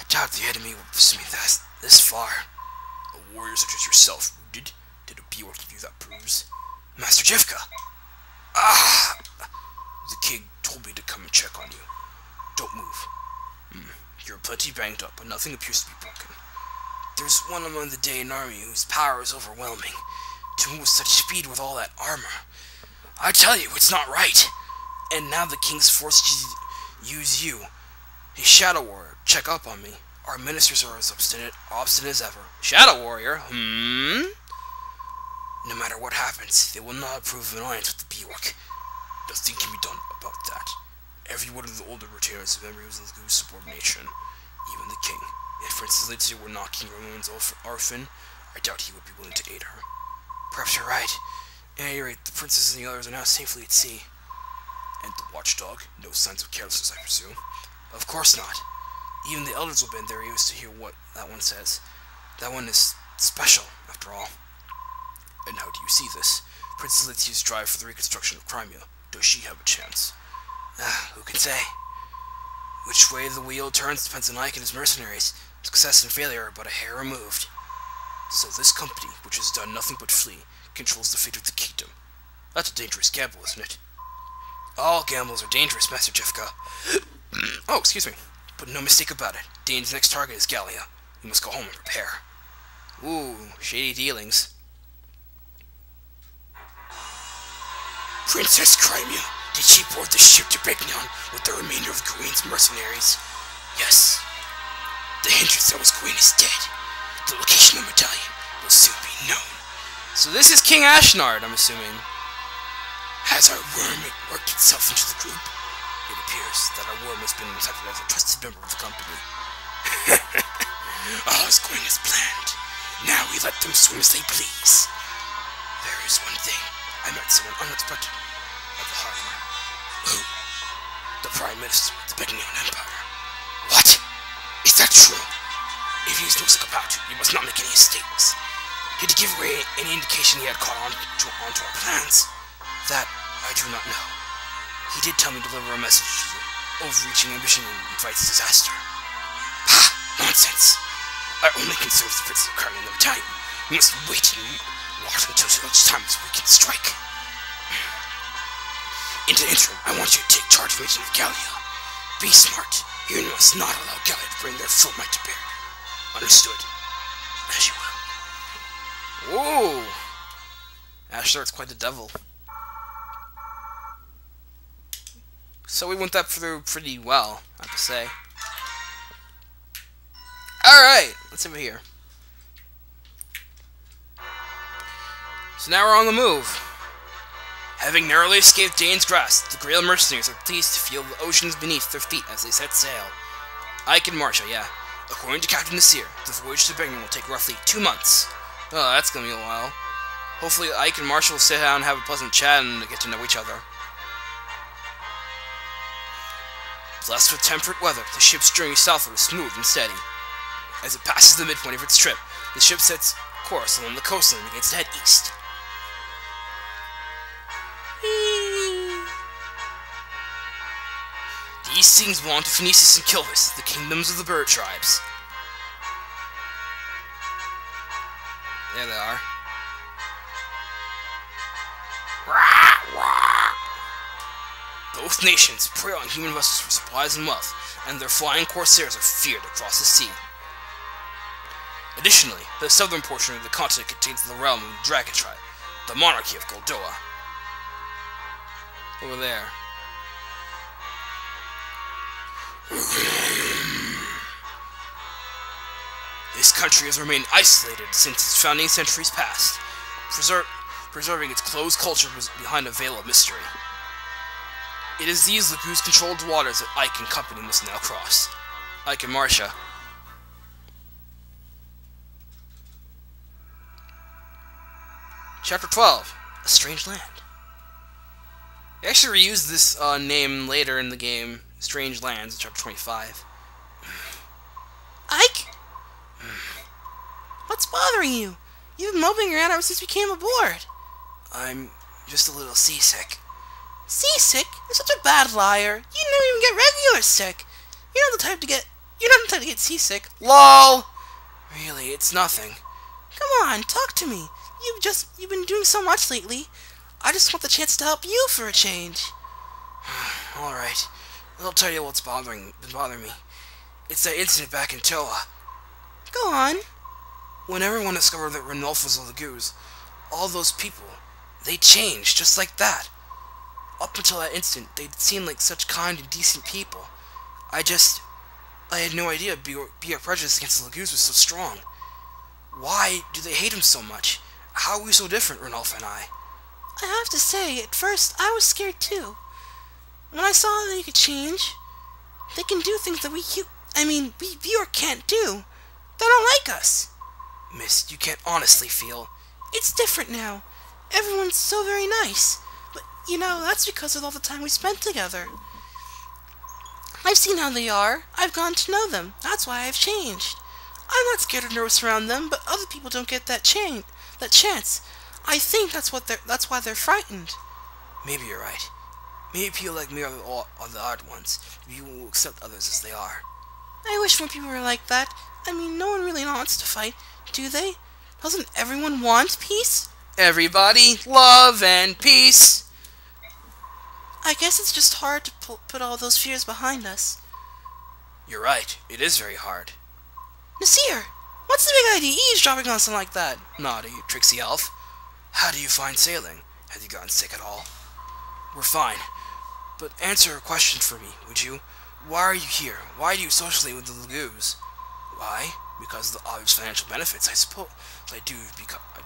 doubt the enemy will pursue me this far. A warrior such as yourself did a PoR give you that proves? Master Giffca! Ah! The king told me to come and check on you. Don't move. You're plenty banged up, but nothing appears to be broken. There's one among the Daein army whose power is overwhelming. To move with such speed with all that armor. I tell you, it's not right. And now the king's forced to use you, a shadow warrior, check up on me. Our ministers are as obstinate as ever. Shadow warrior? No matter what happens, they will not approve of an alliance with the PoR. Nothing can be done about that. Every one of the older retainers of memories of laguz subordination, even the king. If Princess Lydia were not King Ramon's orphan, I doubt he would be willing to aid her. Perhaps you're right. At any rate, the princess and the others are now safely at sea. And the watchdog? No signs of carelessness, I presume. Of course not. Even the elders will bend their ears to hear what that one says. That one is special, after all. And how do you see this? Princess Lydia's drive for the reconstruction of Crimea. Does she have a chance? Who can say? Which way the wheel turns depends on Ike and his mercenaries. Success and failure are but a hair removed. So this company, which has done nothing but flee, controls the fate of the kingdom. That's a dangerous gamble, isn't it? All gambles are dangerous, Master Giffca. Oh, excuse me. But no mistake about it. Daein's next target is Gallia. We must go home and prepare. Ooh, shady dealings. Princess Crimea, did she board the ship to Begnion with the remainder of Gawain's mercenaries? Yes. The hindrance that was Gawain is dead. The location of the medallion will soon be known. So this is King Ashnard, I'm assuming. Has our worm worked itself into the group? It appears that our worm has been accepted as a trusted member of the company. All is going as planned. Now we let them swim as they please. There is one thing. I met someone unexpected at the harbor. Who? The Prime Minister of the Begnion Empire. What? Is that true? If he is no psychopath, you must not make any mistakes. Did he give away any indication he had caught on to our plans? That I do not know. He did tell me to deliver a message to the overreaching ambition and invites disaster. Ah, nonsense! Our only concern is the Princess of Crimea and the battalion. We must wait and watch until such time as we can strike. In the interim, I want you to take charge of the Gallia. Be smart. You must not allow Gallia to bring their full might to bear. Understood? As you will. Whoa! Ashnard's quite the devil. So we went that through pretty well, I have to say. Alright, let's over here. So now we're on the move. Having narrowly escaped Daein's grasp, the Grail mercenaries are pleased to feel the oceans beneath their feet as they set sail. Ike and Marcia, yeah. According to Captain Nasir, the voyage to Begnion will take roughly 2 months. Oh, that's gonna be a while. Hopefully Ike and Marcia will sit down and have a pleasant chat and get to know each other. Blessed with temperate weather, the ship's journey southward is smooth and steady. As it passes the midpoint of its trip, the ship sets course along the coastline and begins to head east. The east seems belong to Phoenicis and Kilvis, the kingdoms of the bird tribes. There they are. Both nations prey on human vessels for supplies and wealth, and their flying corsairs are feared across the sea. Additionally, the southern portion of the continent contains the realm of the Dragon Tribe, the monarchy of Goldoa. Over there. This country has remained isolated since its founding centuries past, preserving its closed culture behind a veil of mystery. It is these laguz-controlled waters that Ike and company must now cross. Ike and Marcia. Chapter 12. A Strange Land. They actually reused this name later in the game, Strange Lands, in Chapter 25. Ike? What's bothering you? You've been moping around ever since we came aboard. I'm just a little seasick. Seasick? You're such a bad liar. You never even get regular sick. You're not the type to get You're not entitled to get seasick. LOL! Really, it's nothing. Come on, talk to me. You've been doing so much lately. I just want the chance to help you for a change. Alright. I'll tell you what's been bothering me. It's that incident back in Toha. Go on. When everyone discovered that Ranulf was a laguz, all those people, they changed just like that. Up until that instant, they'd seemed like such kind and decent people. I had no idea PoR prejudice against the laguz was so strong. Why do they hate him so much? How are we so different, Ranulf and I? I have to say, at first, I was scared too. When I saw that you could change, they can do things that we PoR can't do. They don't like us. Miss, you can't honestly feel... It's different now. Everyone's so very nice. But, that's because of all the time we spent together. I've seen how they are. I've gotten to know them. That's why I've changed. I'm not scared or nervous around them, but other people don't get that chance. I think that's why they're frightened. Maybe you're right. Maybe people like me are the odd ones. Maybe you will accept others as they are. I wish more people were like that. No one really wants to fight, do they? Doesn't everyone want peace? Everybody, love and peace! I guess it's just hard to put all those fears behind us. You're right. It is very hard. Nasir! What's the big idea eavesdropping on something like that? Naughty, tricksy elf. How do you find sailing? Have you gotten sick at all? We're fine. But answer a question for me, would you? Why are you here? Why do you associate with the laguz? Why? Because of the obvious financial benefits, I suppose. I do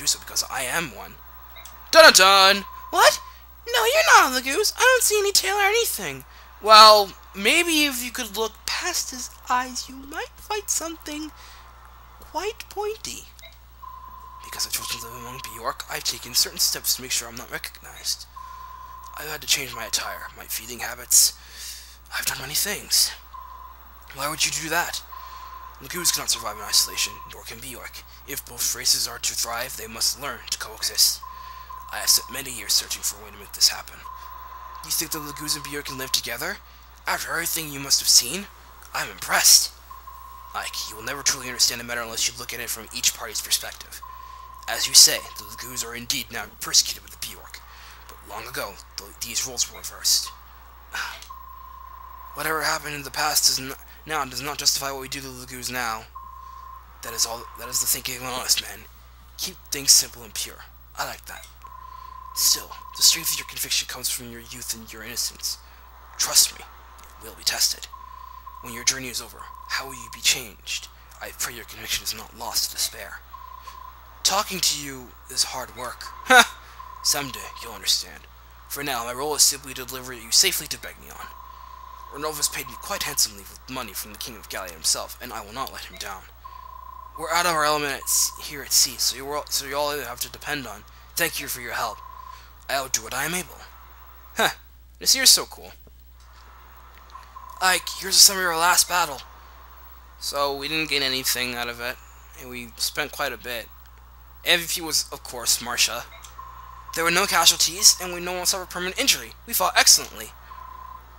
so because I am one. Dun-dun-dun! What? No, you're not a laguz. I don't see any tail or anything. Well, maybe if you could look Past his eyes, you might find something quite pointy. Because I've chosen to live among PoR, I've taken certain steps to make sure I'm not recognized. I've had to change my attire, my feeding habits. I've done many things. Why would you do that? Laguz cannot survive in isolation, nor can PoR. If both races are to thrive, they must learn to coexist. I have spent many years searching for a way to make this happen. You think the laguz and PoR can live together? After everything you must have seen? I'm impressed. Ike, you will never truly understand the matter unless you look at it from each party's perspective. As you say, the laguz are indeed now persecuted with the PoR, but long ago, these roles were reversed. Whatever happened in the past does not justify what we do to the laguz now. That is the thinking of an honest man. Keep things simple and pure. I like that. Still, the strength of your conviction comes from your youth and your innocence. Trust me, it will be tested. When your journey is over, how will you be changed? I pray your conviction is not lost to despair. Talking to you is hard work. Ha! Someday, you'll understand. For now, my role is simply to deliver you safely to Begnion. Ranulf has paid me quite handsomely with money from the King of Daein himself, and I will not let him down. We're out of our element here at sea, so you all have to depend on. Thank you for your help. I'll do what I am able. Huh. Nasir's so cool. Ike, here's a summary of our last battle. So, we didn't gain anything out of it, and we spent quite a bit. MVP was, of course, Marcia. There were no casualties, and no one suffered permanent injury. We fought excellently.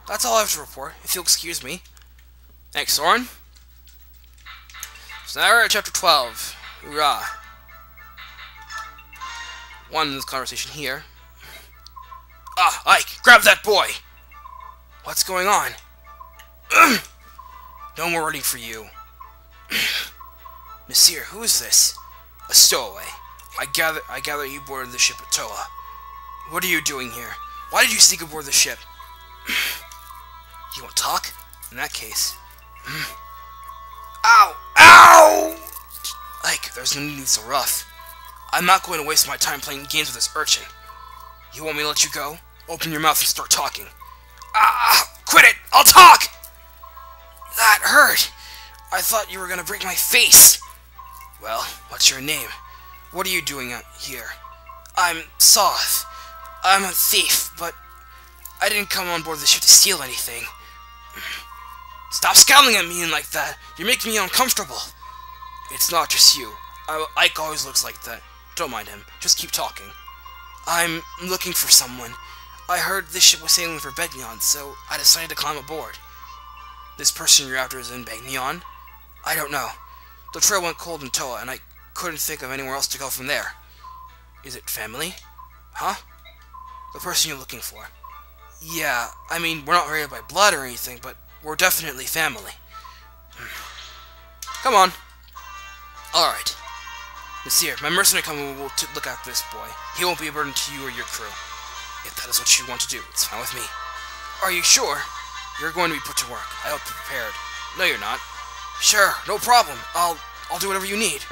That's all I have to report, if you'll excuse me. Thanks, Soren. So now we're at Chapter 12. Hoorah. One in this conversation here. Ah, Ike, grab that boy! What's going on? No more waiting for you. Nasir, who is this? A stowaway. I gather you boarded the ship at Toha. What are you doing here? Why did you sneak aboard the ship? You want to talk? In that case. Ow! Ow! Ike, there's no need to be so rough. I'm not going to waste my time playing games with this urchin. You want me to let you go? Open your mouth and start talking. Ah! Quit it! I'll talk! That hurt! I thought you were gonna break my face! Well, what's your name? What are you doing out here? I'm Sothe. I'm a thief, but I didn't come on board the ship to steal anything. Stop scowling at me like that! You're making me uncomfortable! It's not just you. Ike always looks like that. Don't mind him. Just keep talking. I'm looking for someone. I heard this ship was sailing for Begnion, so I decided to climb aboard. This person you're after is in Begnion? I don't know. The trail went cold in Toha, and I couldn't think of anywhere else to go from there. Is it family? Huh? The person you're looking for. Yeah, I mean, we're not related by blood or anything, but we're definitely family. Come on. Alright. Nasir, my mercenary company will look after this boy. He won't be a burden to you or your crew. If that is what you want to do, it's fine with me. Are you sure? You're going to be put to work. I hope you're prepared. No, you're not. Sure, no problem. I'll do whatever you need.